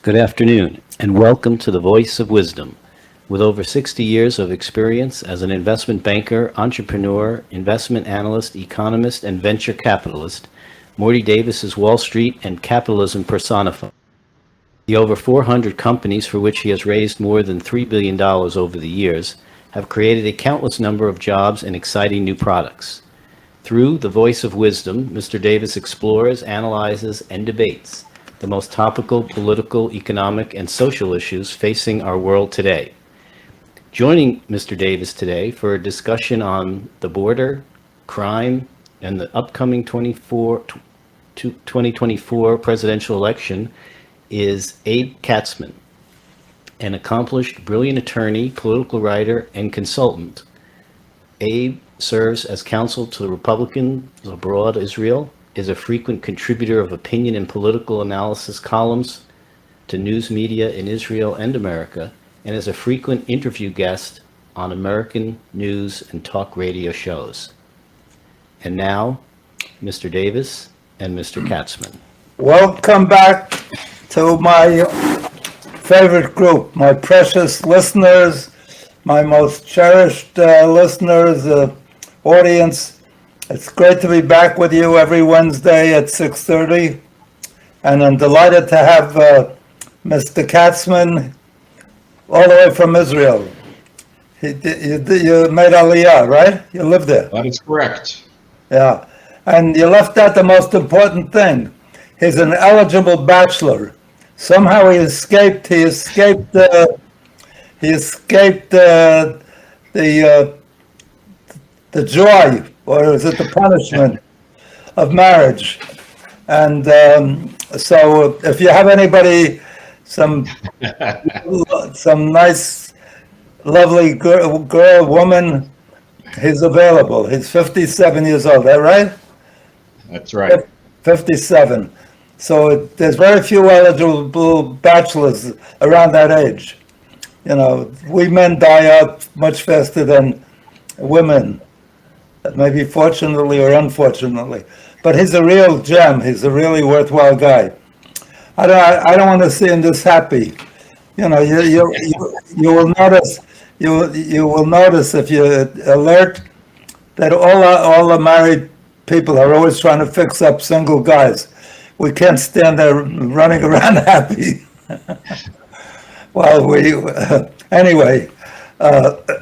Good afternoon, and welcome to the Voice of Wisdom. With over 60 years of experience as an investment banker, entrepreneur, investment analyst, economist, and venture capitalist, Morty Davis is Wall Street and capitalism personified. The over 400 companies for which he has raised more than $3 billion over the years have created a countless number of jobs and exciting new products. Through the Voice of Wisdom, Mr. Davis explores, analyzes, and debates the most topical political, economic, and social issues facing our world today. Joining Mr. Davis today for a discussion on the border, crime, and the upcoming 2024 presidential election is Abe Katsman, an accomplished, brilliant attorney, political writer, and consultant. Abe serves as counsel to the Republicans abroad Israel, is a frequent contributor of opinion and political analysis columns to news media in Israel and America, and is a frequent interview guest on American news and talk radio shows. And now, Mr. Davis and Mr. Katzman. Welcome back to my favorite group, my precious listeners, my most cherished listeners, audience. It's great to be back with you every Wednesday at 6:30, and I'm delighted to have Mr. Katzman all the way from Israel. You made Aliyah, right? You lived there. That is correct. Yeah, and you left out the most important thing. He's an eligible bachelor. Somehow he escaped. He escaped the joy, or is it the punishment of marriage? And so, if you have anybody, some nice, lovely girl, woman, he's available. He's 57 years old. Is that right? That's right. 57. So there's very few eligible bachelors around that age. You know, we men die out much faster than women, maybe fortunately or unfortunately. But he's a real gem. He's a really worthwhile guy. I don't want to see him this happy. You know, you will notice if you alert that all the married people are always trying to fix up single guys. We can't stand there running around happy. Well, anyway,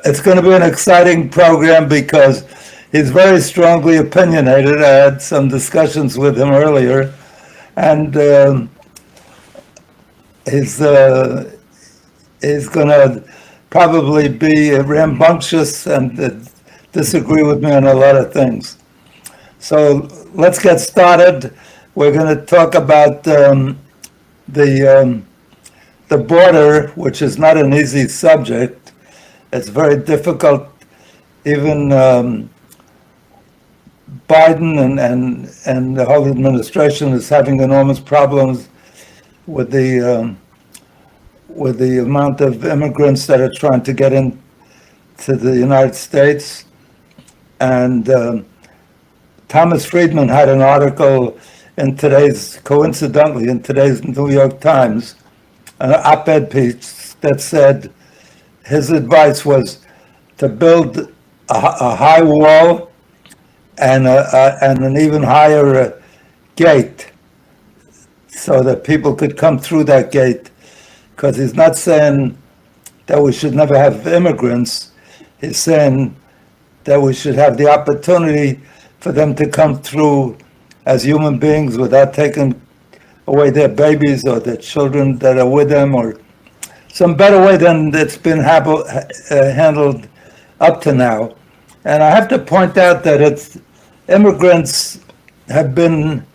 it's going to be an exciting program because he's very strongly opinionated. I had some discussions with him earlier, and he's going to probably be rambunctious and disagree with me on a lot of things. So let's get started. We're going to talk about the border, which is not an easy subject. It's very difficult. Even Biden and the whole administration is having enormous problems with the amount of immigrants that are trying to get into the United States. And Thomas Friedman had an article coincidentally in today's New York Times, an op-ed piece that said his advice was to build a high wall and an even higher gate so that people could come through that gate, because he's not saying that we should never have immigrants. He's saying that we should have the opportunity for them to come through as human beings without taking away their babies or their children that are with them, or some better way than it's been handled up to now. And I have to point out that immigrants have been,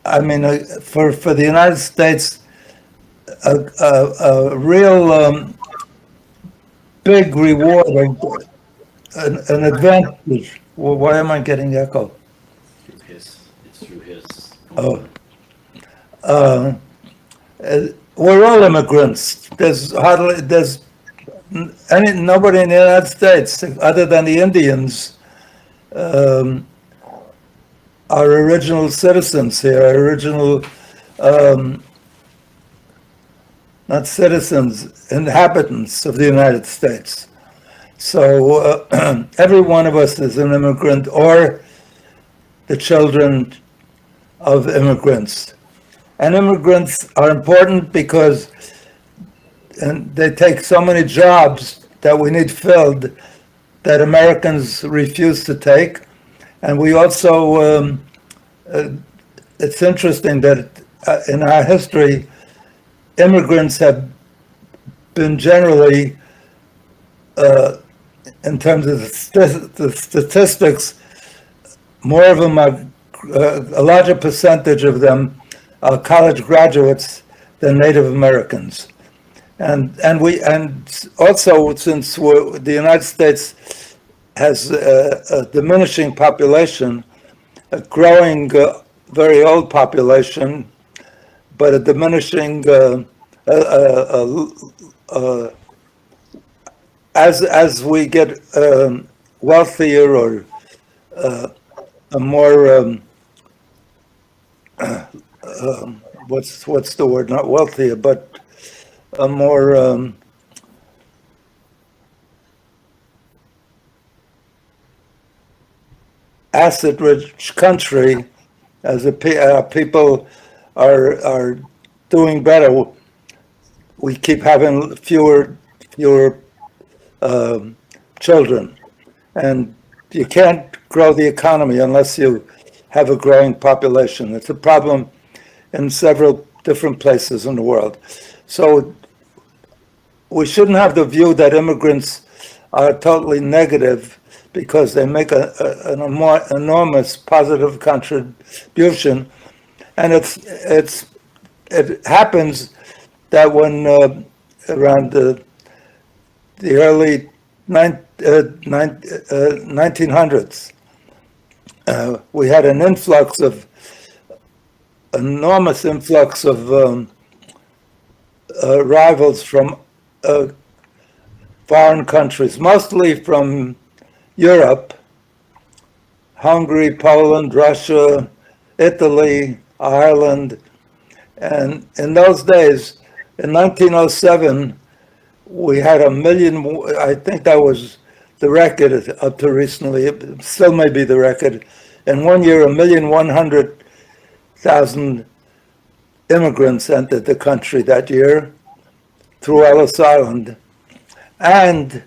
for the United States, a real big reward, an advantage. Well, why am I getting echo? It's through his. Oh. We're all immigrants. There's nobody in the United States other than the Indians are original citizens here, original not citizens, inhabitants of the United States. So every one of us is an immigrant or the children of immigrants. And immigrants are important because they take so many jobs that we need filled that Americans refuse to take. And we also, it's interesting that in our history, immigrants have been generally, in terms of the statistics, more of them are, a larger percentage of them are college graduates than Native Americans. And also, since the United States has a diminishing population, a growing very old population, but a diminishing as we get wealthier or a more what's the word? Not wealthier, but a more asset-rich country, as people are doing better. We keep having fewer children, and you can't grow the economy unless you have a growing population. It's a problem in several different places in the world. So we shouldn't have the view that immigrants are totally negative because they make an enormous positive contribution. And it happens that when around the early 1900s, we had an enormous influx of arrivals from foreign countries, mostly from Europe, Hungary, Poland, Russia, Italy, Ireland. And in those days, in 1907, we had 1 million, I think that was the record up to recently, it still may be the record. In 1 year, 1,100,000 immigrants entered the country that year through Ellis Island. And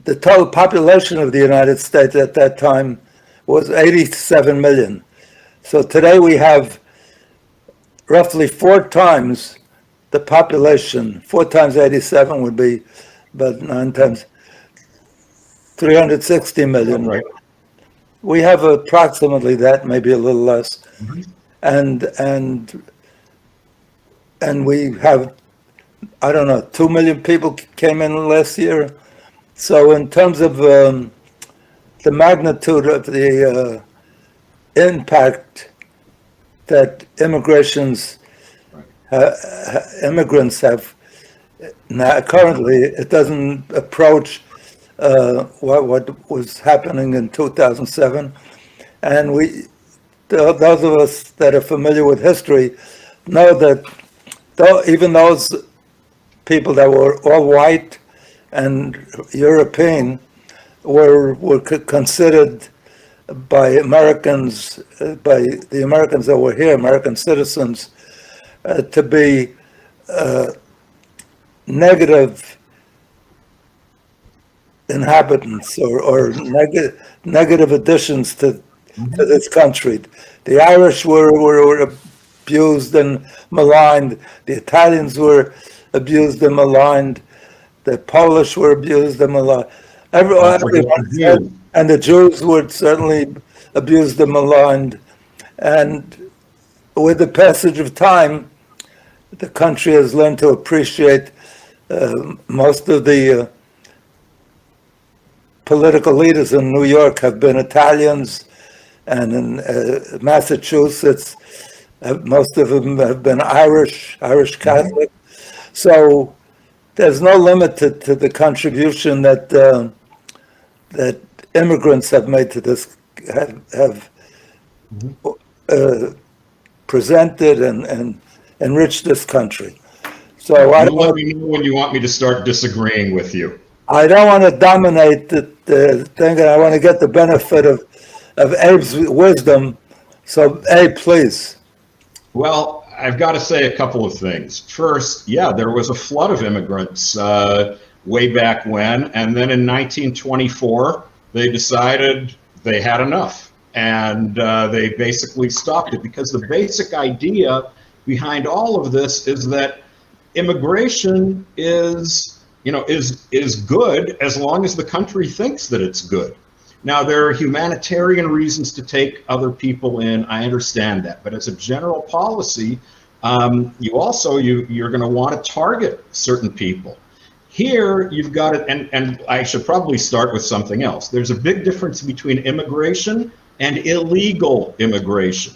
the total population of the United States at that time was 87 million. So today we have roughly 4 times the population. 4 times 87 would be about 9 times 360 million. Right. We have approximately that, maybe a little less. Mhm. And we have, I don't know, 2 million people came in last year. So in terms of the magnitude of the impact that immigrants have now, currently, it doesn't approach what was happening in 2007. And those of us that are familiar with history know that even those people that were all white and European were considered by Americans, by the Americans that were here, American citizens, to be negative inhabitants or negative additions to this country. The Irish were abused and maligned. The Italians were abused and maligned. The Polish were abused and maligned. Everyone, and the Jews were certainly abused and maligned. And with the passage of time, the country has learned to appreciate most of the political leaders in New York have been Italians, and in Massachusetts, most of them have been Irish Catholic. So there's no limit to the contribution that that immigrants have made to this, have presented and enriched this country. So I You don't, let want, me know when you want me to start disagreeing with you. I don't want to dominate the thing, and I want to get the benefit of Abe's wisdom. So, Abe, please. Well, I've got to say a couple of things. First, yeah, there was a flood of immigrants way back when, and then in 1924, they decided they had enough, and they basically stopped it, because the basic idea behind all of this is that immigration is good as long as the country thinks that it's good. Now, there are humanitarian reasons to take other people in. I understand that, but as a general policy, you're going to want to target certain people. Here, you've got it, and I should probably start with something else. There's a big difference between immigration and illegal immigration.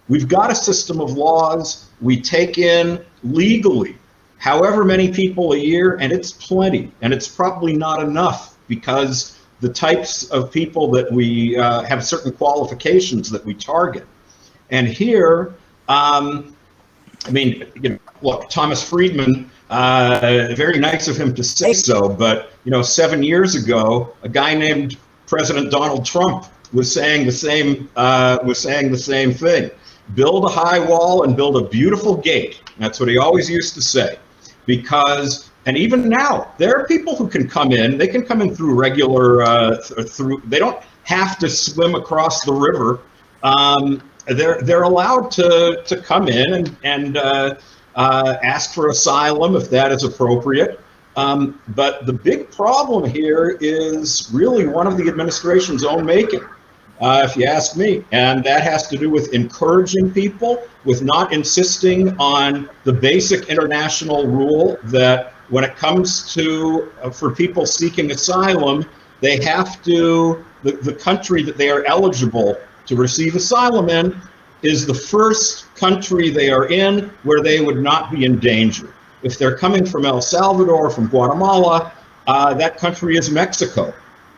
We've got a system of laws. We take in legally however many people a year, and it's plenty, and it's probably not enough, because the types of people that we have certain qualifications that we target. And here, look, Thomas Friedman, very nice of him to say so, but 7 years ago, a guy named President Donald Trump was saying the same thing. Build a high wall and build a beautiful gate. That's what he always used to say, because. And even now, there are people who can come in. They can come in through regular, they don't have to swim across the river. They're allowed to come in and ask for asylum if that is appropriate. But the big problem here is really one of the administration's own making, if you ask me. And that has to do with encouraging people, with not insisting on the basic international rule that when it comes to, for people seeking asylum, they have to, the country that they are eligible to receive asylum in is the first country they are in where they would not be in danger. If they're coming from El Salvador, from Guatemala, that country is Mexico.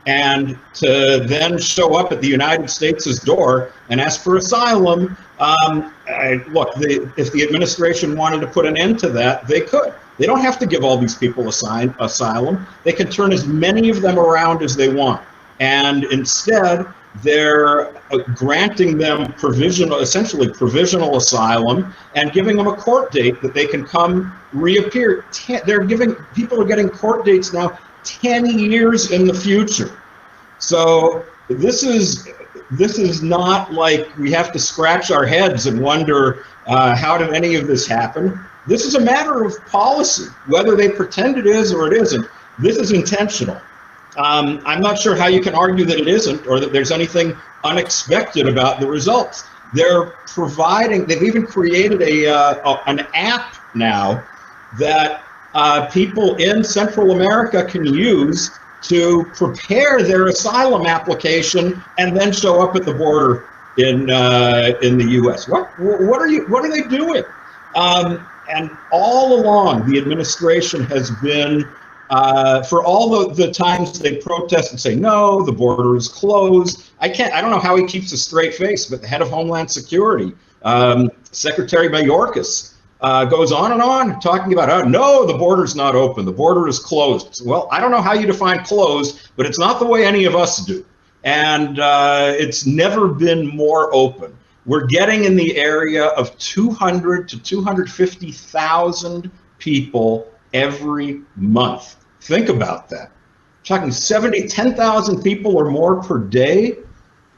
And to then show up at the United States' door and ask for asylum, if the administration wanted to put an end to that, they could. They don't have to give all these people asylum. They can turn as many of them around as they want. And instead, they're granting them essentially provisional asylum, and giving them a court date that they can come reappear. People are getting court dates now 10 years in the future. So this is not like we have to scratch our heads and wonder how did any of this happen. This is a matter of policy, whether they pretend it is or it isn't. This is intentional. I'm not sure how you can argue that it isn't, or that there's anything unexpected about the results. They've even created an app now that people in Central America can use to prepare their asylum application and then show up at the border in the U.S. What are they doing? And all along, the administration has been, for all the times they protest and say, no, the border is closed. I don't know how he keeps a straight face, but the head of Homeland Security, Secretary Mayorkas, goes on and on talking about, oh, no, the border's not open. The border is closed. Well, I don't know how you define closed, but it's not the way any of us do. And it's never been more open. We're getting in the area of 200 to 250,000 people every month. Think about that. We're talking 10,000 people or more per day.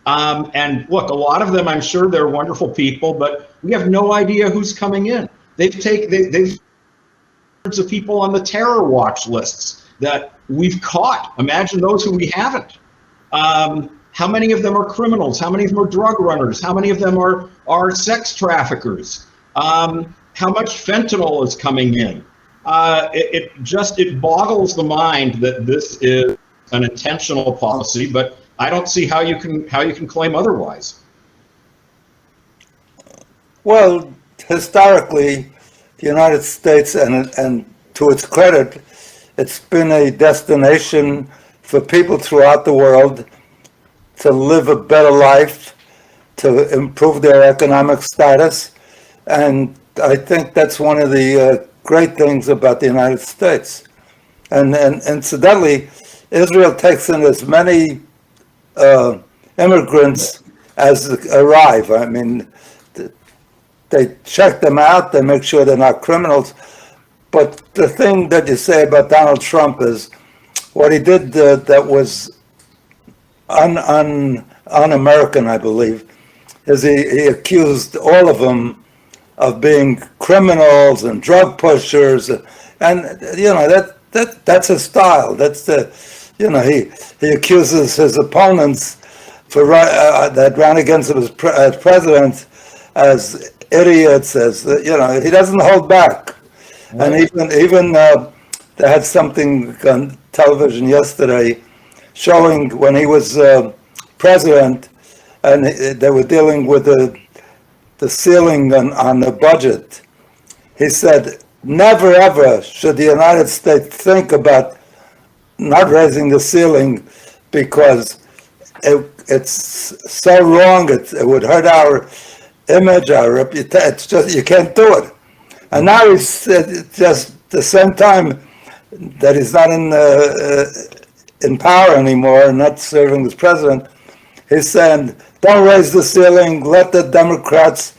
And look, a lot of them, I'm sure they're wonderful people, but we have no idea who's coming in. They've hundreds of people on the terror watch lists that we've caught. Imagine those who we haven't. How many of them are criminals? How many of them are drug runners? How many of them are sex traffickers? How much fentanyl is coming in? It boggles the mind that this is an intentional policy, but I don't see how you can claim otherwise. Well, historically, the United States, and to its credit, it's been a destination for people throughout the world to live a better life, to improve their economic status. And I think that's one of the great things about the United States. And incidentally, Israel takes in as many immigrants as arrive. I mean, they check them out, they make sure they're not criminals. But the thing that you say about Donald Trump is what he did that was un-American, I believe, is he accused all of them of being criminals and drug pushers, and that's his style. That's he accuses his opponents for that ran against him as president as idiots, as he doesn't hold back. Right. And even they had something on television yesterday showing when he was president, and they were dealing with the ceiling on the budget. He said, never ever should the United States think about not raising the ceiling because it's so wrong, it would hurt our image, our reputation. It's just, you can't do it. And now he's said just the same time that he's not in power anymore and not serving as president, he's saying, don't raise the ceiling, let the Democrats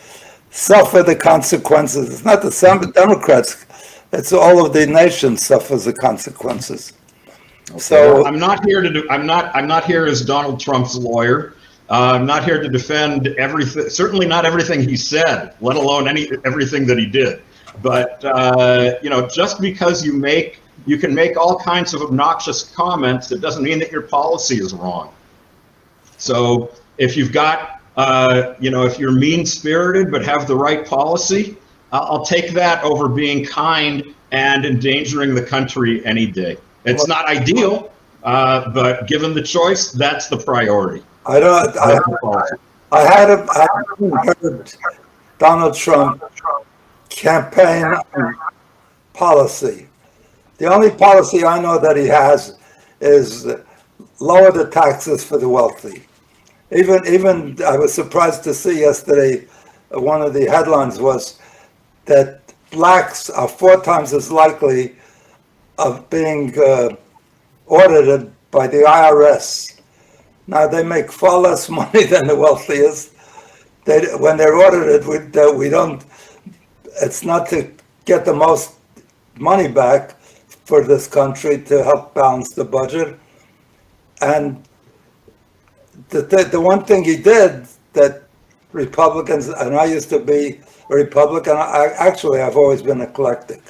suffer the consequences. It's not the Democrats, it's all of the nation suffers the consequences. Okay. So I'm not here I'm not here as Donald Trump's lawyer. I'm not here to defend everything, certainly not everything he said, let alone everything that he did. But just because you can make all kinds of obnoxious comments, it doesn't mean that your policy is wrong. So if you've got, if you're mean-spirited but have the right policy, I'll take that over being kind and endangering the country any day. It's not ideal, but given the choice, that's the priority. I haven't heard Donald Trump campaign policy. The only policy I know that he has is lower the taxes for the wealthy. Even I was surprised to see yesterday, one of the headlines was that blacks are 4 times as likely of being audited by the IRS. Now they make far less money than the wealthiest. When they're audited, we don't. It's not to get the most money back for this country to help balance the budget. And the one thing he did that Republicans, and I used to be a Republican. I've always been eclectic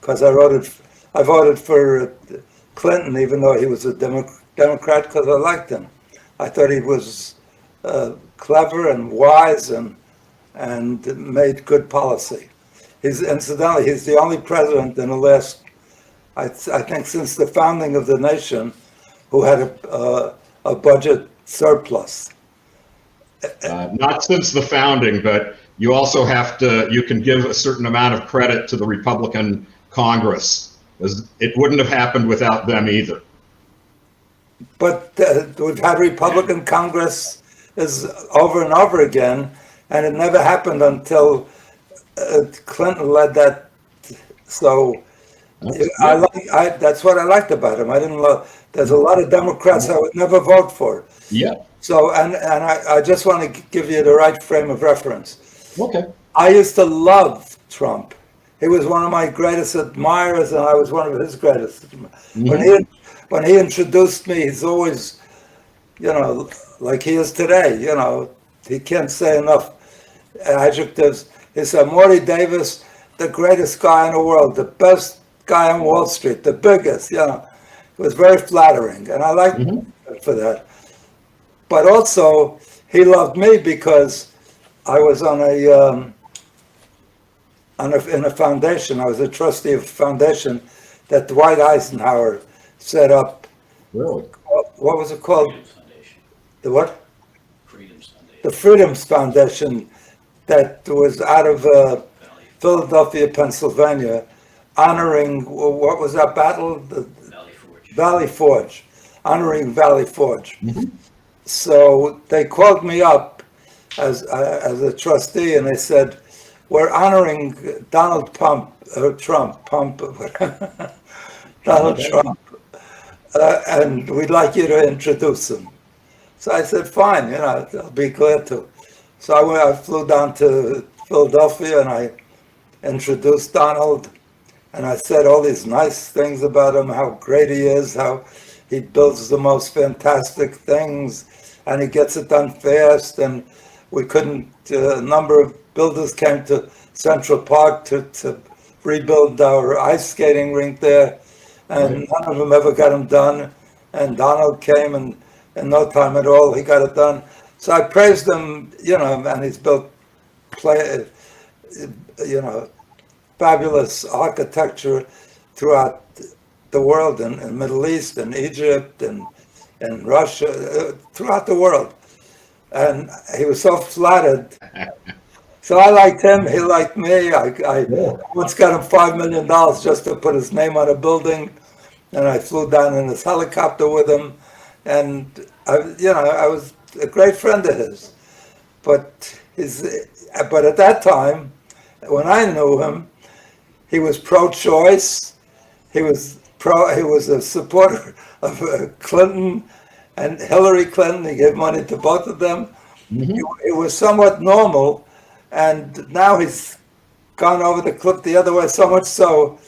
because I voted for Clinton, even though he was a Democrat, because I liked him. I thought he was clever and wise and made good policy. Incidentally, he's the only president in the last, I think, since the founding of the nation, who had a budget surplus. Not since the founding, but you also you can give a certain amount of credit to the Republican Congress, because it wouldn't have happened without them either. But we've had Republican Congress over and over again, and it never happened until Clinton led that. So that's what I liked about him. I didn't love. There's a lot of Democrats I would never vote for. Yeah. So and I just want to give you the right frame of reference. Okay. I used to love Trump. He was one of my greatest admirers, and I was one of his greatest. Mm-hmm. When he introduced me, he's always, like he is today. He can't say enough adjectives. He said, Morty Davis, the greatest guy in the world, the best guy on Wall Street, the biggest. It was very flattering, and I liked him for that. But also, he loved me because I was in a foundation. I was a trustee of a foundation that Dwight Eisenhower set up. Really? What was it called? The what? Freedoms Foundation. The Freedoms Foundation, that was out of Philadelphia, Pennsylvania, honoring, what was that battle? Valley Forge. Honoring Valley Forge. Mm-hmm. So they called me up as a trustee, and they said, we're honoring Donald Trump, Donald Trump, and we'd like you to introduce him. So I said, fine, I'll be glad to. So I flew down to Philadelphia and I introduced Donald, and I said all these nice things about him, how great he is, how he builds the most fantastic things, and he gets it done fast. And we couldn't, a number of builders came to Central Park to rebuild our ice skating rink there, and none of them ever got him done. And Donald came, and in no time at all, he got it done. So I praised him, and he's built, fabulous architecture throughout the world, in the Middle East and Egypt and Russia, throughout the world. And he was so flattered. So I liked him, he liked me. I once got him $5 million just to put his name on a building. And I flew down in his helicopter with him. And, I was a great friend of his. But at that time, when I knew him, he was pro-choice. He was a supporter of Clinton and Hillary Clinton. He gave money to both of them. It was somewhat normal, and now he's gone over the cliff the other way, so much so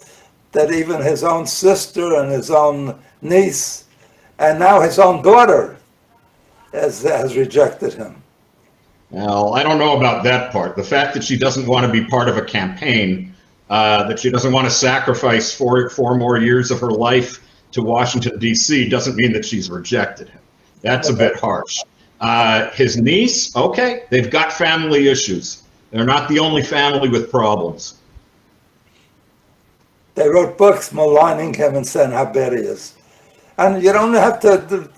that even his own sister and his own niece and now his own daughter has rejected him. Well, I don't know about that part. The fact that she doesn't want to be part of a campaign, that she doesn't want to sacrifice four more years of her life to Washington, D.C., doesn't mean that she's rejected him. That's a bit harsh. His niece, okay, they've got family issues. They're not the only family with problems. They wrote books maligning him and saying how bad he is. And you don't have to,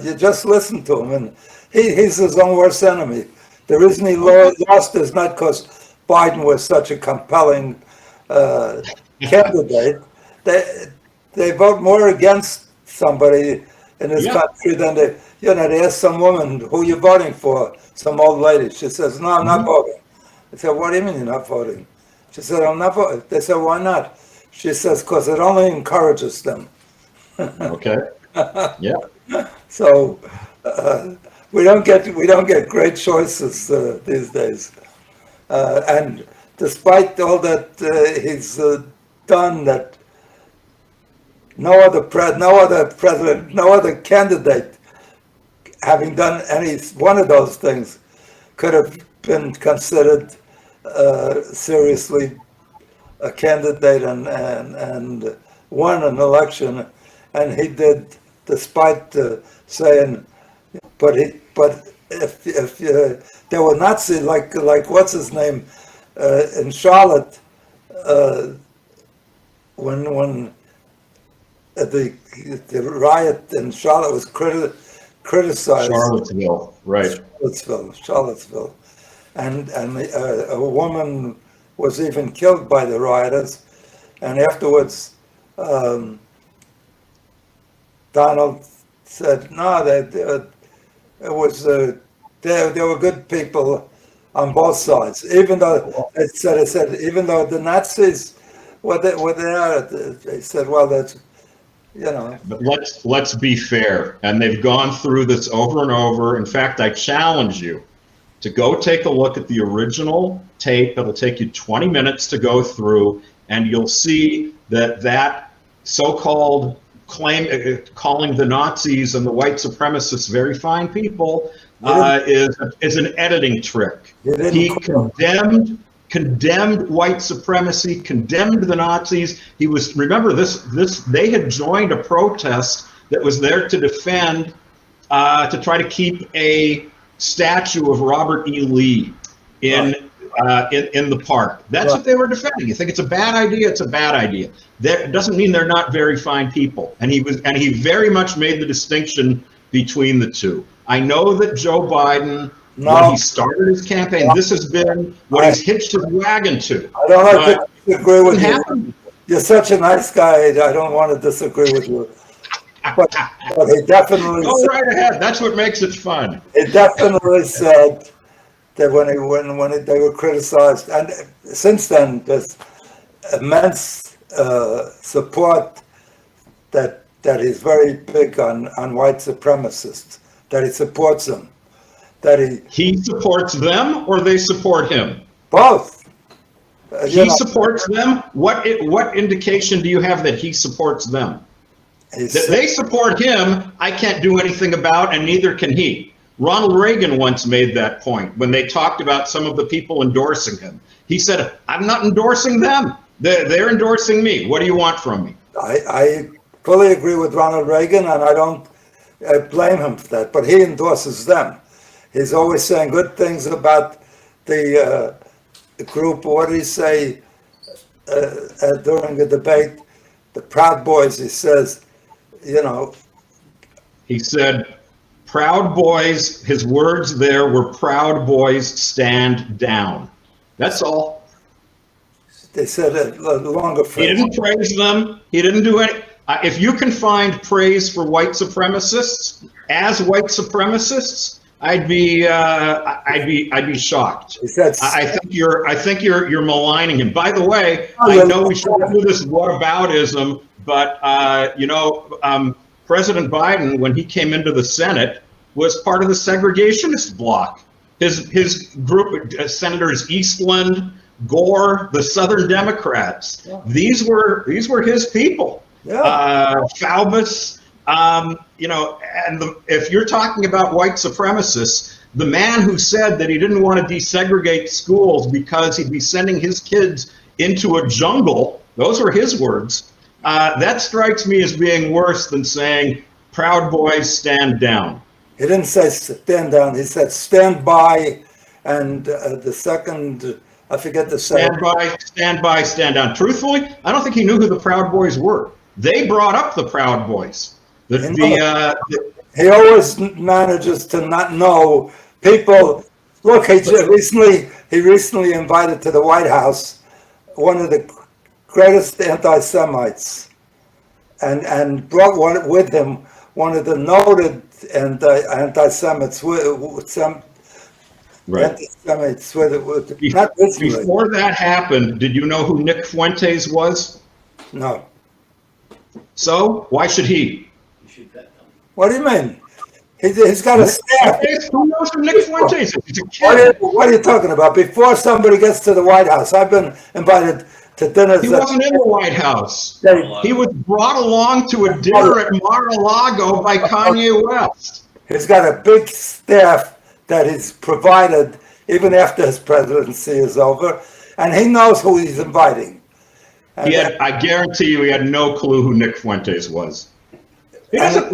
you just listen to him. And he's his own worst enemy. The reason he lost is not because Biden was such a compelling candidate. They vote more against somebody in this country than they ask some woman, who you voting for? Some old lady. She says, no, I'm not voting. I said, what do you mean you're not voting? She said, I'm not voting. They said, why not? She says, because it only encourages them. Okay. Yeah. So we don't get great choices these days. And despite all that he's done, that no other president, no other candidate, having done any one of those things, could have been considered seriously a candidate and won an election. And he did, despite saying, but if there were Nazis like what's his name in Charlotte, when the riot in Charlotte was criticized. Charlottesville, right? Charlottesville, and a woman was even killed by the rioters, and afterwards. Donald said, no, there were good people on both sides. Even though it said even though the Nazis were there, they said, well, that's, But let's be fair, and they've gone through this over and over. In fact, I challenge you to go take a look at the original tape. It'll take you 20 minutes to go through, and you'll see that so-called calling the Nazis and the white supremacists very fine people is an editing trick. He condemned white supremacy, condemned the Nazis. He was, remember this they had joined a protest that was there to defend, to try to keep a statue of Robert E. Lee in the park. That's what they were defending. You think it's a bad idea? It's a bad idea. It doesn't mean they're not very fine people. And he very much made the distinction between the two. I know that Joe Biden, when he started his campaign, this has been what he's hitched his wagon to. I don't like to disagree with you. You're such a nice guy. I don't want to disagree with you. But he definitely go right ahead. That's what makes it fun. He definitely said that when they were criticized, and since then there's immense support that he's very big on white supremacists, that he supports them, that He supports them or they support him? both. He supports them. What indication do you have that he supports them? That they support him, I can't do anything about, and neither can he. Ronald Reagan once made that point when they talked about some of the people endorsing him. He said, I'm not endorsing them. They're endorsing me. What do you want from me? I fully agree with Ronald Reagan, and I don't blame him for that, but he endorses them. He's always saying good things about the group. What did he say during the debate? The Proud Boys, he says, He said, Proud Boys, his words there were Proud Boys stand down. That's all. They said a longer phrase. He didn't praise them. He didn't do any. If you can find praise for white supremacists as white supremacists, I'd be shocked. I think you're maligning him. By the way, I know we shouldn't do this whataboutism, but President Biden, when he came into the Senate, was part of the segregationist bloc. His group, Senators Eastland, Gore, the Southern Democrats. Yeah. These were his people. Yeah. Faubus, and if you're talking about white supremacists, the man who said that he didn't want to desegregate schools because he'd be sending his kids into a jungle, those were his words. That strikes me as being worse than saying, Proud Boys stand down. He didn't say stand down, he said stand by, and the second, I forget the second. Stand by, stand down. Truthfully, I don't think he knew who the Proud Boys were. They brought up the Proud Boys. He always manages to not know people. Look, he recently invited to the White House one of the greatest anti-Semites, and brought with him one of the noted anti-Semites. Before that happened, did you know who Nick Fuentes was? No. So why should he? What do you mean? He's got a staff. Who knows who Nick Fuentes is? He's a kid. What are you talking about? Before somebody gets to the White House, I've been invited to dinners. He wasn't in the White House. He was brought along to a dinner at Mar-a-Lago by Kanye West. He's got a big staff that he's provided even after his presidency is over, and he knows who he's inviting. I guarantee you, he had no clue who Nick Fuentes was. He doesn't.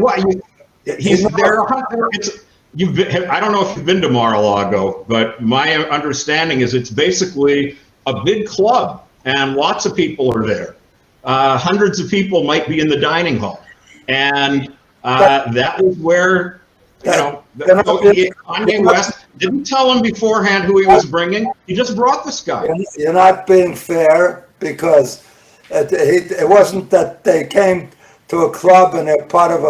He's there. I don't know if you've been to Mar-a-Lago, but my understanding is it's basically a big club, and lots of people are there. Hundreds of people might be in the dining hall, and that was where Kanye West didn't tell him beforehand who he was bringing. He just brought this guy. You're not being fair, because it wasn't that they came to a club and they're part of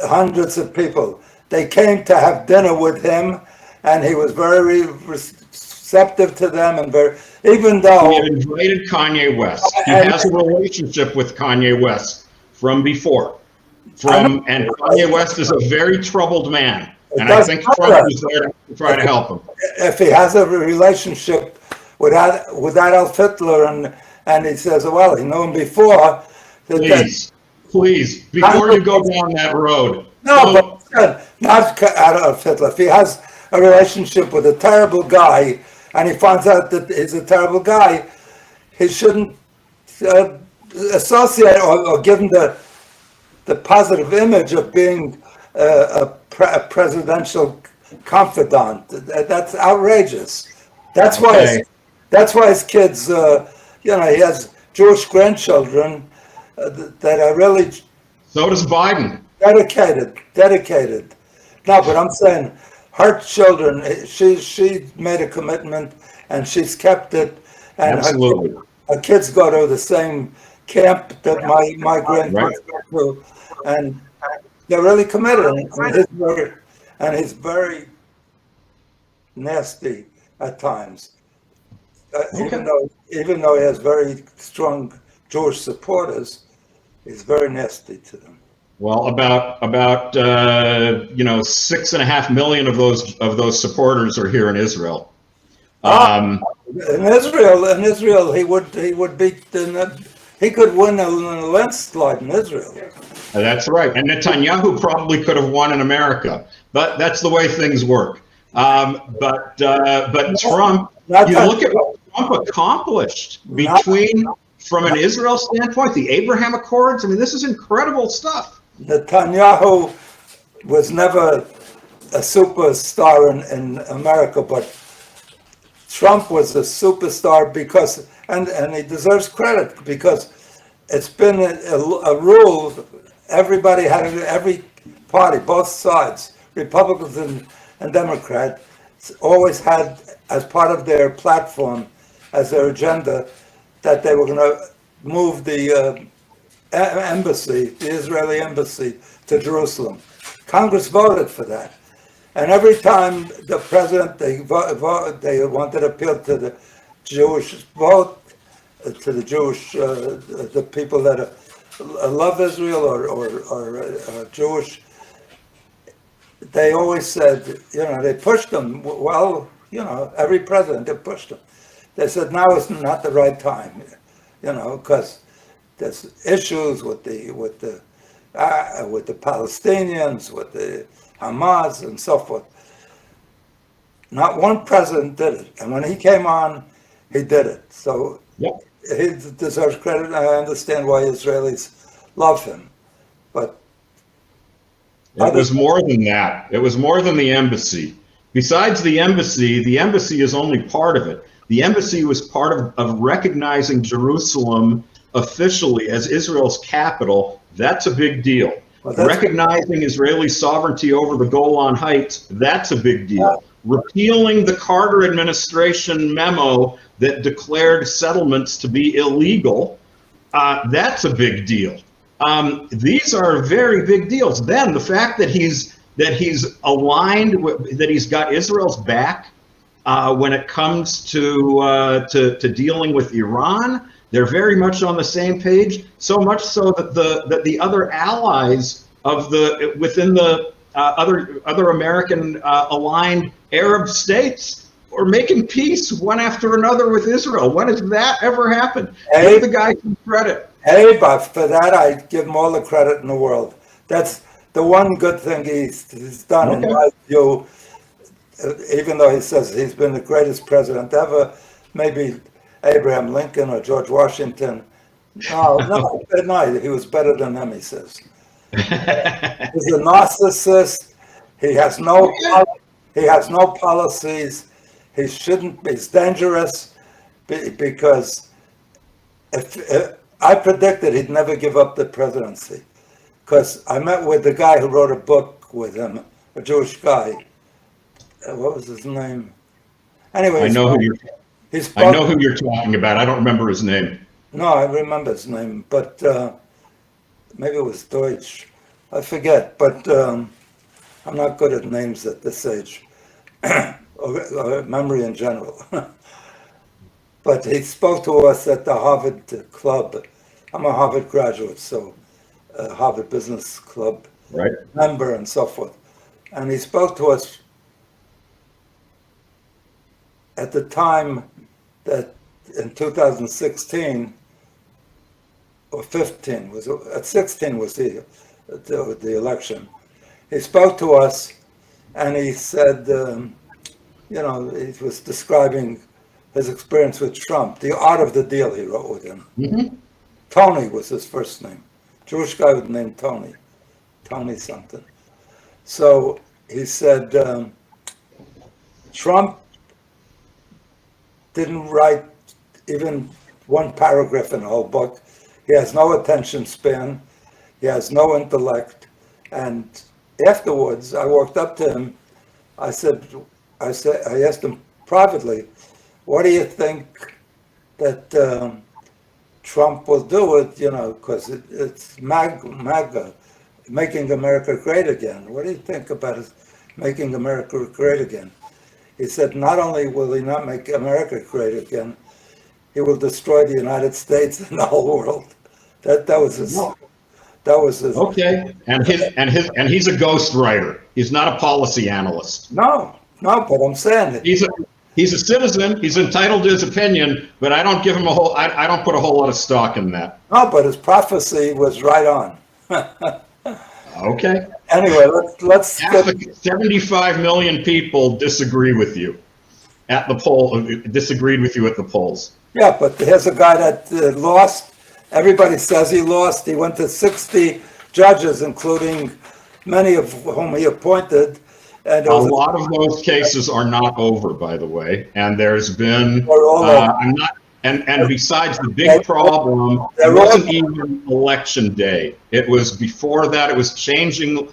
hundreds of people. They came to have dinner with him, and he was very receptive to them, and even though he had invited Kanye West. He has a relationship with Kanye West from before. And Kanye West is a very troubled man, and I think Trump is there to try to help him. If he has a relationship with Adolf Hitler, and he says, well, he knew him before. Please, before you go down that road. No, but not Adolf Hitler. If he has a relationship with a terrible guy, and he finds out that he's a terrible guy, he shouldn't associate or give him the positive image of being a presidential confidant. That's outrageous. That's why his kids, he has Jewish grandchildren that are really. So does Biden. Dedicated. No, but I'm saying her children, she made a commitment and she's kept it. And absolutely. Her kids go to the same camp that my grandparents go to, and they're really committed. And he's very nasty at times. Okay. Even though he has very strong Jewish supporters, he's very nasty to them. Well, about 6.5 million of those supporters are here in Israel. Um, In Israel, he would beat. He could win a landslide in Israel. that's right. And Netanyahu probably could have won in America, but that's the way things work. But Trump, you look at what Trump accomplished from an Israel standpoint, the Abraham Accords. I mean, this is incredible stuff. Netanyahu was never a superstar in America, but Trump was a superstar because, and he deserves credit because it's been a rule. Everybody had every party, both sides, Republicans and Democrats, always had as part of their platform, as their agenda, that they were going to move the embassy, the Israeli embassy, to Jerusalem. Congress voted for that. And every time the president, they wanted to appeal to the Jewish vote, to the Jewish, the people that love Israel or Jewish. They always said, they pushed them. Well, every president, they pushed them. They said, now is not the right time, because there's issues with the Palestinians, with the Hamas, and so forth. Not one president did it, and when he came on, he did it. So Yep. he deserves credit. I understand why Israelis love him, but It was more than that. It was more than the embassy. Besides the embassy is only part of it. The embassy was part of recognizing Jerusalem officially as Israel's capital. That's a big deal. Recognizing Israeli sovereignty over the Golan Heights, that's a big deal. Repealing the Carter administration memo that declared settlements to be illegal, that's a big deal. These are very big deals. Then the fact that he's aligned, that he's got Israel's back when it comes to dealing with Iran. They're very much on the same page. So much so that the other allies within the other American aligned Arab states are making peace one after another with Israel. When has that ever happened? Give the guy some credit. Hey, but for that, I give him all the credit in the world. That's the one good thing he's done, in my view, even though he says he's been the greatest president ever, maybe Abraham Lincoln or George Washington. No, he was better than them, he says. He's a narcissist. He has no policies. He's dangerous because if I predicted he'd never give up the presidency, because I met with the guy who wrote a book with him, a Jewish guy. What was his name? Anyway, I know who you're talking about. I don't remember his name. No, I remember his name, but maybe it was Deutsch. I forget, but I'm not good at names at this age, or memory in general. But he spoke to us at the Harvard Club. I'm a Harvard graduate, so Harvard Business Club member and so forth. And he spoke to us at the time that in 2016 or 15 at 16 was the election. He spoke to us, and he said, he was describing his experience with Trump, The Art of the Deal, he wrote with him. Mm-hmm. Tony was his first name. Jewish guy with the name Tony something. So he said, Trump didn't write even one paragraph in the whole book. He has no attention span. He has no intellect. And afterwards, I walked up to him. I asked him privately, what do you think that Trump will do with, because it's MAGA, Making America Great Again. What do you think about his Making America Great Again? He said not only will he not make America great again, he will destroy the United States and the whole world. That was his. No. That was his. Okay, and he's a ghost writer. He's not a policy analyst. No, but I'm saying it. He's a citizen. He's entitled to his opinion, but I don't give him a whole. I don't put a whole lot of stock in that. No, but his prophecy was right on. Okay. Anyway, let's Half of 75 million people disagree with you at the poll. Disagreed with you at the polls. Yeah, but here's a guy that lost. Everybody says he lost. He went to 60 judges, including many of whom he appointed. And A lot of those cases are not over, by the way, and there's been. I'm not. And besides, the big problem, it wasn't even election day. It was before that. It was changing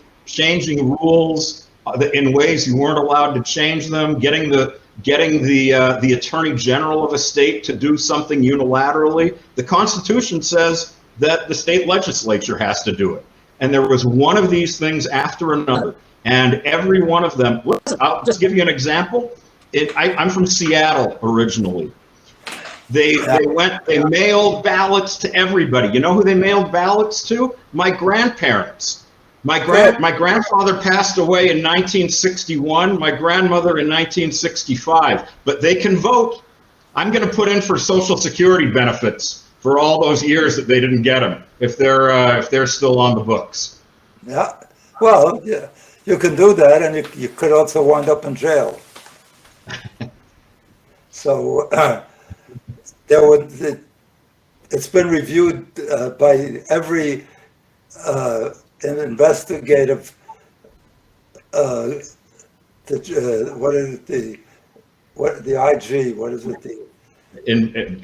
rules in ways you weren't allowed to change them. Getting the attorney general of a state to do something unilaterally. The Constitution says that the state legislature has to do it, and there was one of these things after another, and every one of them. I'll just give you an example. I'm from Seattle originally. They mailed ballots to everybody. You know who they mailed ballots to? My grandparents. My grandfather passed away in 1961, my grandmother in 1965, but they can vote. I'm going to put in for Social Security benefits for all those years that they didn't get them, if they're still on the books. Yeah, well, yeah, you can do that, and you could also wind up in jail. So it's been reviewed by every investigative. What is it? The IG? What is it?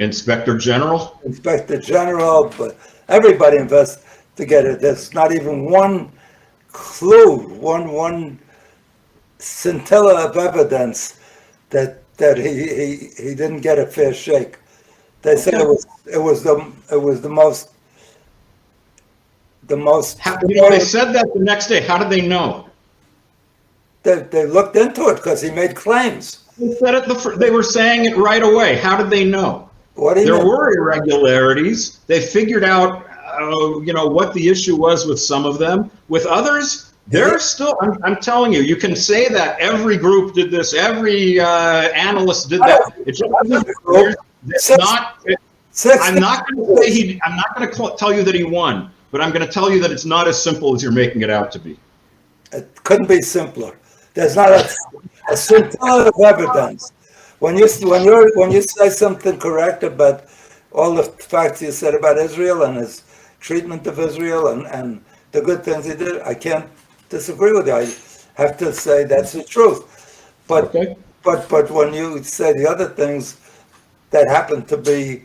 Inspector General. Inspector General, but everybody investigated. There's not even one clue, one scintilla of evidence that he didn't get a fair shake. They said it was the most. They said that the next day. How did they know? They looked into it because he made claims. They said it. They were saying it right away. How did they know? There were irregularities. They figured out, what the issue was with some of them. With others, they're still. I'm telling you, you can say that every group did this. Every analyst did that. It's not. I'm not going to say I'm not going to tell you that he won, but I'm going to tell you that it's not as simple as you're making it out to be. It couldn't be simpler. There's not a scintilla of evidence. When you say something correct about all the facts you said about Israel and his treatment of Israel and the good things he did, I can't disagree with you. I have to say that's the truth. But but when you say the other things that happen to be,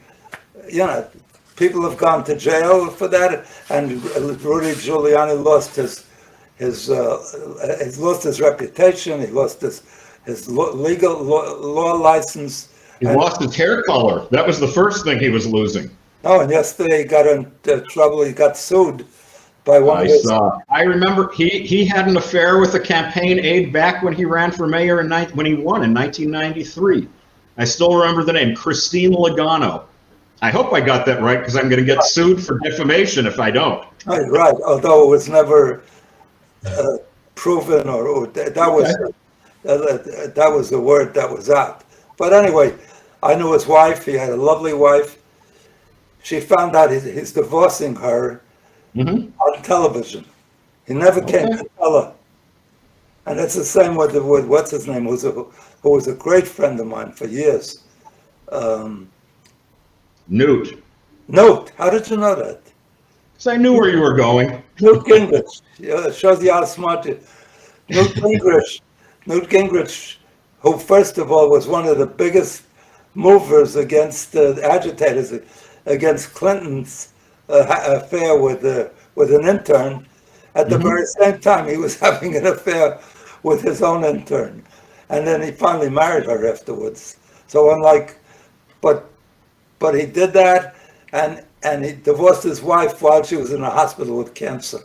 people have gone to jail for that, and Rudy Giuliani lost his reputation. He lost his legal law license. He lost his hair color. That was the first thing he was losing. Oh, and yesterday he got into trouble. He got sued by one of his. I remember he had an affair with a campaign aide back when he ran for mayor when he won in 1993. I still remember the name, Christine Logano. I hope I got that right because I'm going to get sued for defamation if I don't. Oh, right, although it was never proven or that was the word that was out. But anyway, I knew his wife. He had a lovely wife. She found out he's divorcing her on television. He never came to tell her. And it's the same with what's his name, who was a great friend of mine for years. Newt. Newt, how did you know that? Because I knew where you were going. Newt Gingrich. It shows you how smart you. Newt Gingrich, who first of all was one of the biggest movers against agitators against Clinton's affair with an intern. At the very same time, he was having an affair with his own intern, and then he finally married her afterwards. So but he did that, and he divorced his wife while she was in the hospital with cancer.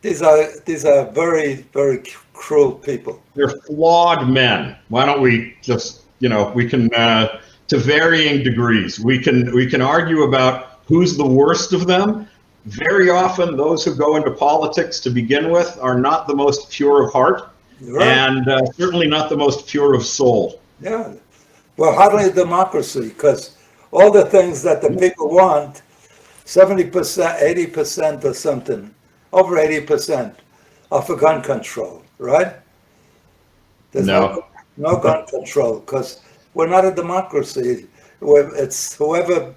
these are very, very cruel people. They're flawed men. Why don't we just, we can, to varying degrees, we can argue about who's the worst of them. Very often, those who go into politics to begin with are not the most pure of heart, Right. and certainly not the most pure of soul. Yeah. Well, hardly a democracy, because all the things that the people want, 70%, 80% or something, over 80% are for gun control, right? There's No. no gun control, because we're not a democracy. It's whoever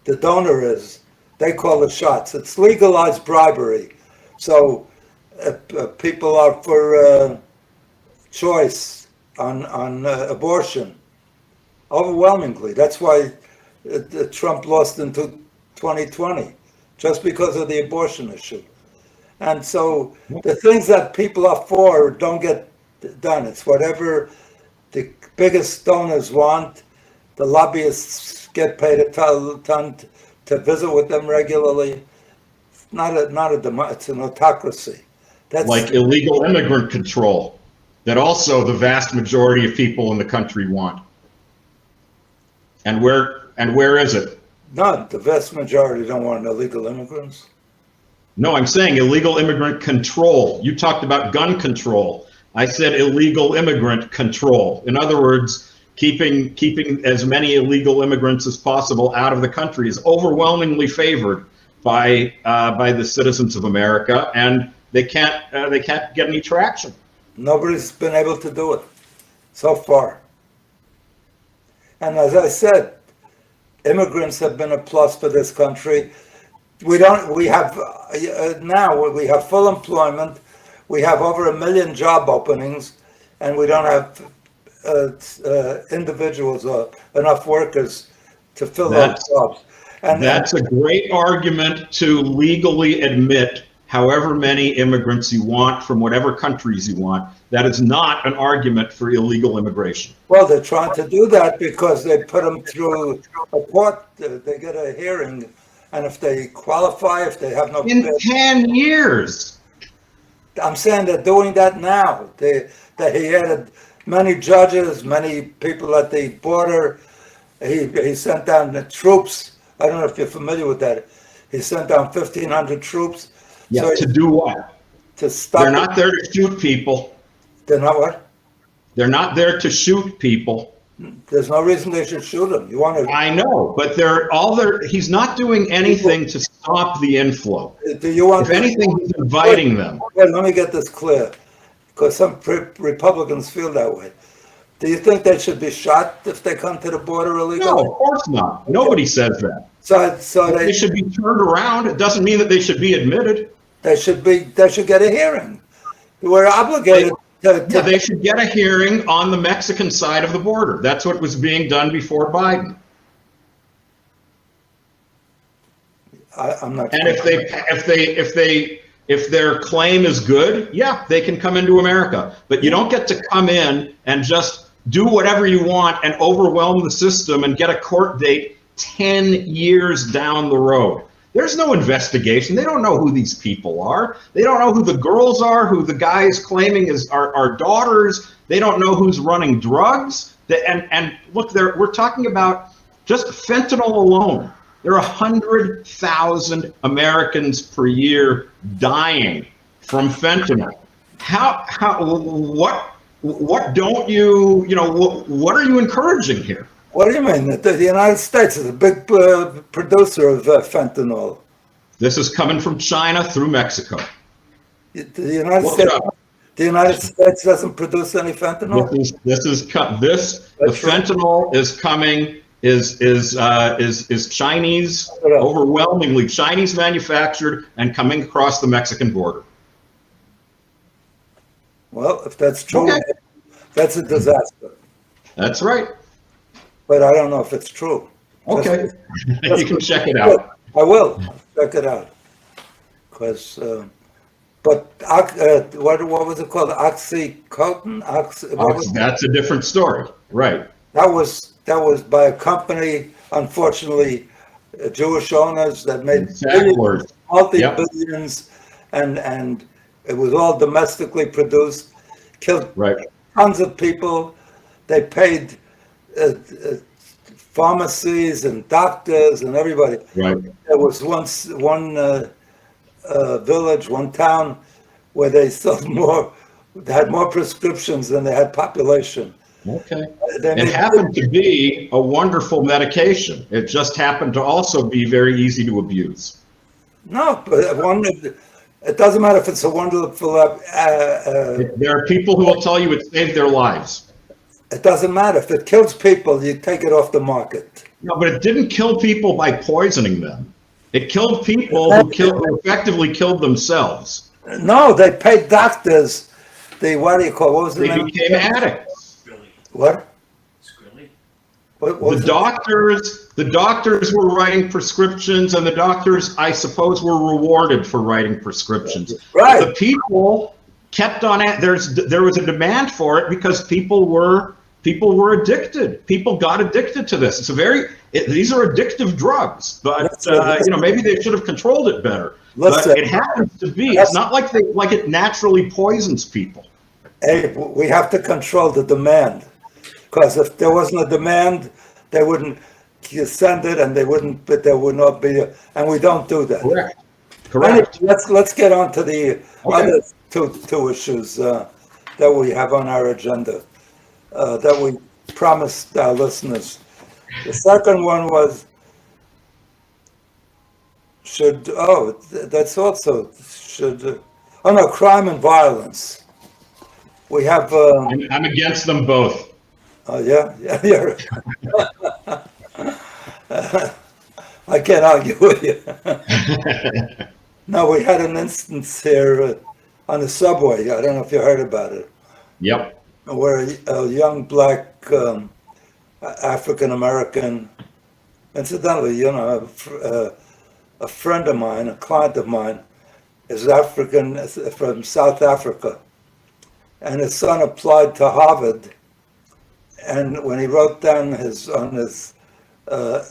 the donor is, they call the shots. It's legalized bribery. So people are for choice on abortion, overwhelmingly. That's why Trump lost in 2020, just because of the abortion issue. And so the things that people are for don't get done. It's whatever the biggest donors want. The lobbyists get paid a ton to visit with them regularly. It's it's an autocracy. That's like illegal immigrant control, that also the vast majority of people in the country want. And where is it? none. The vast majority don't want illegal immigrants. No, I'm saying illegal immigrant control. You talked about gun control. I said illegal immigrant control. In other words, keeping as many illegal immigrants as possible out of the country is overwhelmingly favored by the citizens of America, and they can't get any traction. Nobody's been able to do it so far. And as I said, immigrants have been a plus for this country. We have now we have full employment. We have over 1 million job openings, and we don't have individuals or enough workers to fill those jobs. And that's a great argument to legally admit however many immigrants you want from whatever countries you want. That is not an argument for illegal immigration. Well, they're trying to do that because they put them through a court. They get a hearing, and if they qualify, if they have no In 10 years. I'm saying they're doing that now. He added many judges, many people at the border. He sent down the troops. I don't know if you're familiar with that. He sent down 1,500 troops. Yeah, So to do what? to stop. They're not there to shoot people. They're not what? They're not there to shoot people. There's no reason they should shoot them. You want to? I know, but he's not doing anything to stop the inflow. Do you want? If anything, he's inviting them. Wait, let me get this clear, because some Republicans feel that way. Do you think they should be shot if they come to the border illegally? No, of course not. Nobody says that. So They should be turned around. It doesn't mean that they should be admitted. they should get a hearing. We're obligated to They should get a hearing on the Mexican side of the border. That's what was being done before Biden. I'm not. And if their claim is good, yeah, they can come into America. But you don't get to come in and just do whatever you want and overwhelm the system and get a court date 10 years down the road. There's no investigation. They don't know who these people are. They don't know who the girls are, who the guy is claiming are daughters. They don't know who's running drugs. And look, we're talking about just fentanyl alone. There are 100,000 Americans per year dying from fentanyl. What don't you, what are you encouraging here? What do you mean? The United States is a big producer of fentanyl. This is coming from China through Mexico. The United Look it States. up. The United States doesn't produce any fentanyl. The fentanyl is coming is Chinese, overwhelmingly Chinese manufactured and coming across the Mexican border. Well, if that's true, Okay. that's a disaster. That's right. But I don't know if it's true. Okay, you can check it out. I will check it out. Because, what was it called? Oxycontin? That's a different story, right? That was by a company, unfortunately, Jewish owners that made Exactly. multi-billions, and It was all domestically produced, killed Right. tons of people. They paid pharmacies and doctors and everybody. Right. There was once one village, one town, where they sold more, they had more prescriptions than they had population. Okay. They It made- happened to be a wonderful medication. It just happened to also be very easy to abuse. No, but it doesn't matter if it's a wonderful. There are people who will tell you it saved their lives. It doesn't matter if it kills people. You take it off the market. No, but it didn't kill people by poisoning them. It killed people who effectively killed themselves. No, they paid doctors. What do you call? What was the They name? became addicts. What? What was The doctors were writing prescriptions, and the doctors, I suppose, were rewarded for writing prescriptions. Right. The people kept on it. There was a demand for it because people were addicted. People got addicted to this. These are addictive drugs, but maybe they should have controlled it better. But it happens to be. It's not like it naturally poisons people. Hey, we have to control the demand, because if there wasn't a demand, they wouldn't send it, and but there would not be. And we don't do that. Correct. Anyway, let's get on to the other two issues that we have on our agenda that we promised our listeners. The second one was crime and violence. We have. I'm against them both. Yeah. I can't argue with you. No, we had an instance here on the subway. I don't know if you heard about it. Yep. Where a young black African American, incidentally, a friend of mine, a client of mine, is African from South Africa, and his son applied to Harvard. And when he wrote down on his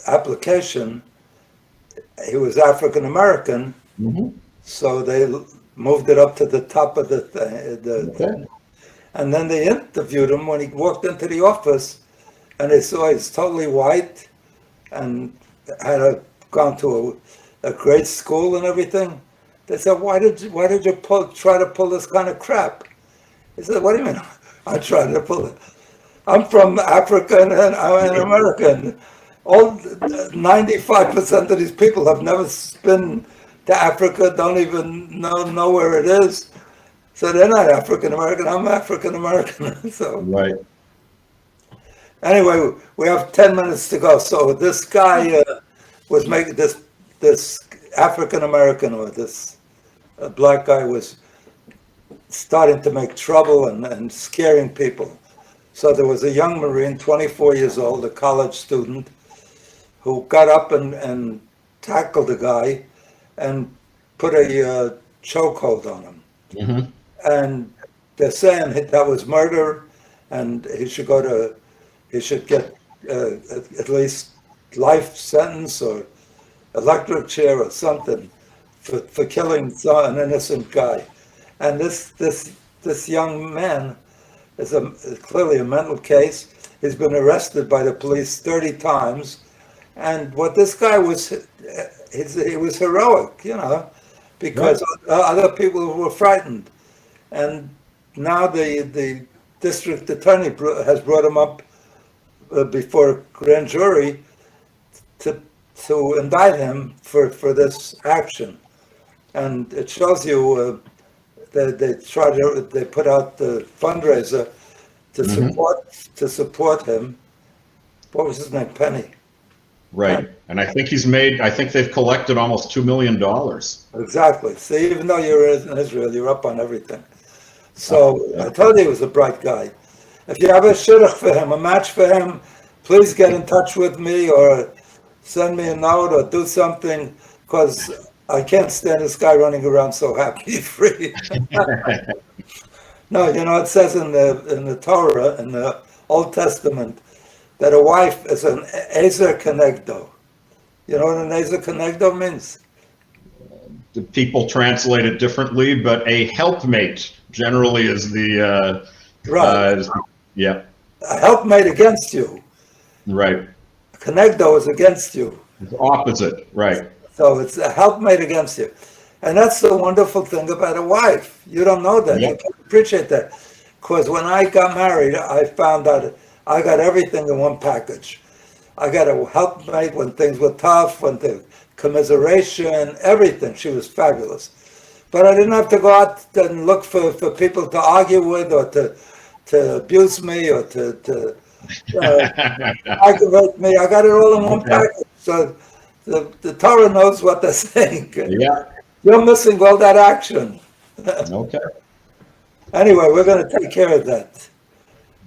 application, he was African American. Mm-hmm. So they moved it up to the top of the thing. And then they interviewed him when he walked into the office, and they saw he's totally white and had gone to a great school and everything. They said, "Why did you try to pull this kind of crap?" He said, "What do you mean? I tried to pull it. I'm from Africa and I'm an American. All 95% of these people have never been to Africa, don't even know where it is. So they're not African American. I'm African American." So right. Anyway, we have 10 minutes to go. So this guy was making this African American, or this black guy, was starting to make trouble and scaring people. So there was a young Marine, 24 years old, a college student, who got up and tackled the guy and put a chokehold on him. Mm-hmm. And they're saying that was murder, and he should get at least life sentence or electric chair or something for killing an innocent guy. And this young man is clearly a mental case. He's been arrested by the police 30 times. And what this guy was, he was heroic, because other people were frightened. And now the district attorney has brought him up before a grand jury to indict him for this action. And it shows you that they put out the fundraiser to support him. What was his name? Penny. Right. And I think they've collected almost $2 million. Exactly. So even though you're in Israel, you're up on everything. So I told you he was a bright guy. If you have a shidduch for him, a match for him, please get in touch with me or send me a note or do something, because I can't stand this guy running around so happy free. No, it says in the Torah, in the Old Testament, that a wife is an ezer kenegdo. You know what an ezer kenegdo means? the people translate it differently, but a helpmate generally is the Right. yeah, A helpmate against you. right. Connecto is against you. It's opposite, right. So it's a helpmate against you. And that's the wonderful thing about a wife. You don't know that. Yeah. You can't appreciate that. Because when I got married, I found out I got everything in one package. I got a helpmate when things were tough, when the commiseration, everything. She was fabulous. But I didn't have to go out and look for people to argue with or to abuse me or to aggravate me. I got it all in one Okay. package. So the Torah knows what they're saying. Yeah, You're missing all that action. okay. Anyway, we're going to take care of that.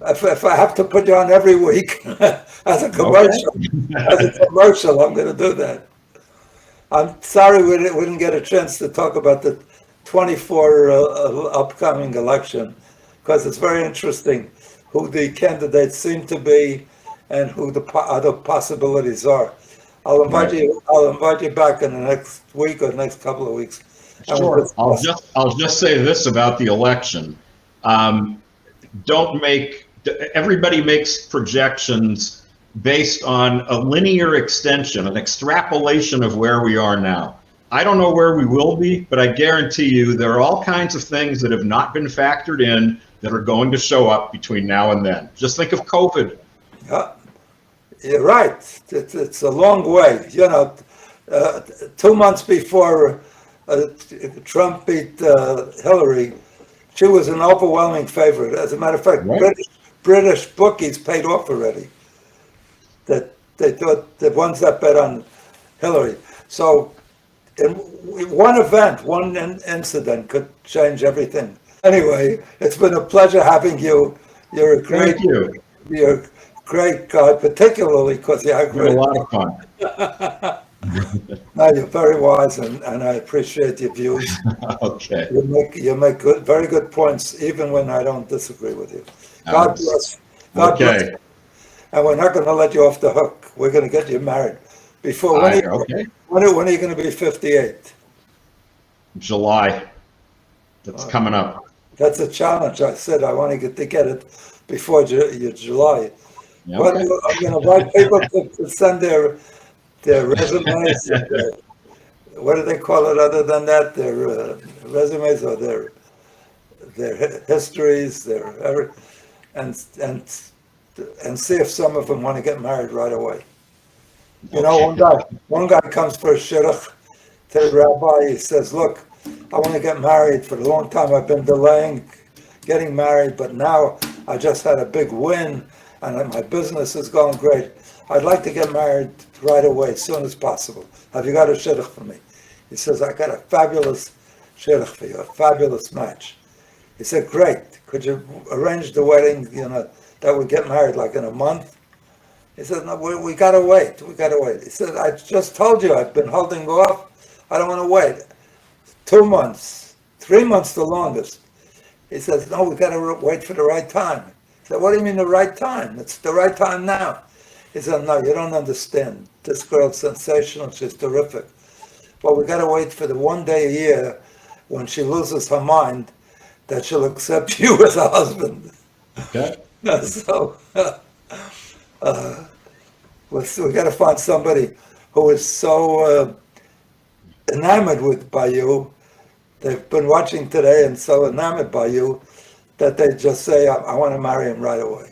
If I have to put you on every week as a commercial, I'm going to do that. I'm sorry we didn't get a chance to talk about the 24 upcoming election, because it's very interesting who the candidates seem to be and who the other possibilities are. I'll invite you back in the next week or next couple of weeks. And we'll Sure. I'll just say this about the election. Everybody makes projections based on a linear extension, an extrapolation of where we are now. I don't know where we will be, but I guarantee you there are all kinds of things that have not been factored in that are going to show up between now and then. Just think of COVID. Yeah, you're right. It's a long way. 2 months before Trump beat Hillary, she was an overwhelming favorite. As a matter of fact, Right. British bookies paid off already. That they thought the ones that bet on Hillary. So, in one event, one incident could change everything. Anyway, it's been a pleasure having you. You're a great. Thank you. You're a great guy, particularly because you're It's been a lot of fun. No, you're very wise, and I appreciate your views. Okay. You make very good points, even when I don't disagree with you. God bless. God bless. Okay. And we're not going to let you off the hook. We're going to get you married. Before when Okay. when are you going to be 58? July. That's coming up. That's a challenge. I said I want to get it before July. Yeah, But okay. I'm going to invite people to send their resumes. What do they call it other than that? Their resumes or their histories, and see if some of them want to get married right away. One guy comes for a shidduch to the rabbi. He says, "Look, I want to get married. For a long time I've been delaying getting married, but now I just had a big win, and my business is going great. I'd like to get married right away, as soon as possible. Have you got a shidduch for me?" He says, "I got a fabulous shidduch for you, a fabulous match." He said, "Great. Could you arrange the wedding, that we get married like in a month?" He said, "No, we got to wait. We got to wait." He said, "I just told you I've been holding off. I don't want to wait. 2 months, 3 months the longest." He says, "No, we got to wait for the right time." I said, "What do you mean the right time? It's the right time now." He said, "No, you don't understand. This girl's sensational. She's terrific. But we got to wait for the one day a year when she loses her mind that she'll accept you as a husband." Okay. So we got to find somebody who is so enamored by you. They've been watching today and so enamored by you that they just say, I want to marry him right away."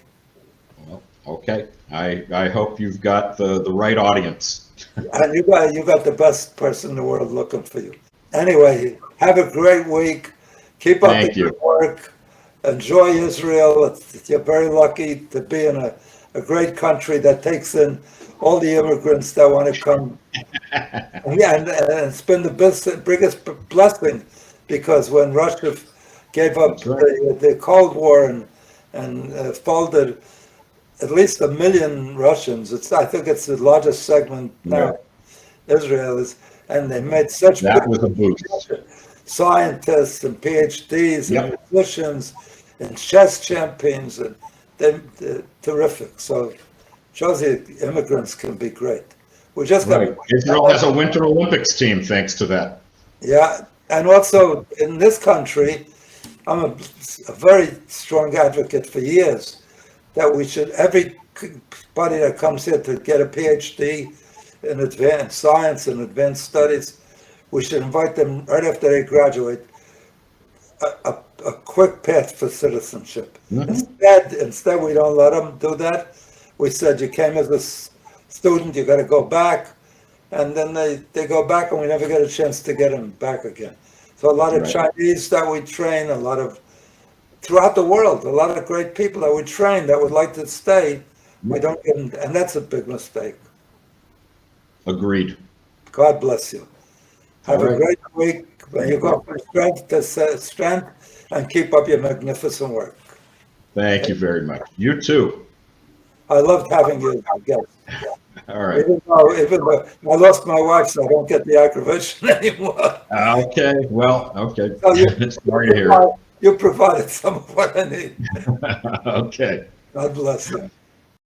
Well, okay. I hope you've got the right audience. And you got the best person in the world looking for you. Anyway, have a great week. Keep up the good work. Enjoy Israel. You're very lucky to be in a great country that takes in all the immigrants that want to come. Yeah, and it's been the biggest blessing, because when Russia gave up the Cold War and folded at least 1 million Russians, I think it's the largest segment now. Israel is, and they made such that was a boost. Scientists and PhDs and musicians and chess champions, and they're terrific. So shows you immigrants can be great. We just got Israel has a Winter Olympics team thanks to that. Yeah, and also in this country, I'm a very strong advocate for years that we should, everybody that comes here to get a PhD in advanced science and advanced studies, we should invite them right after they graduate, a quick path for citizenship. Instead, we don't let them do that. We said you came as a student, you got to go back, and then they go back, and we never get a chance to get them back again. So a lot of Right. Chinese that we train, a lot of throughout the world, a lot of great people that we train that would like to stay, we don't get them, and that's a big mistake. Agreed. God bless you. Have All a right. great week. May you go from strength to strength, and keep up your magnificent work. Thank you very much. You too. I loved having you as a guest. All right. Even though I lost my wife, so I don't get the aggravation anymore. Okay. Well, okay. So you, Sorry to hear it. you provided some of what I need. Okay. God bless you.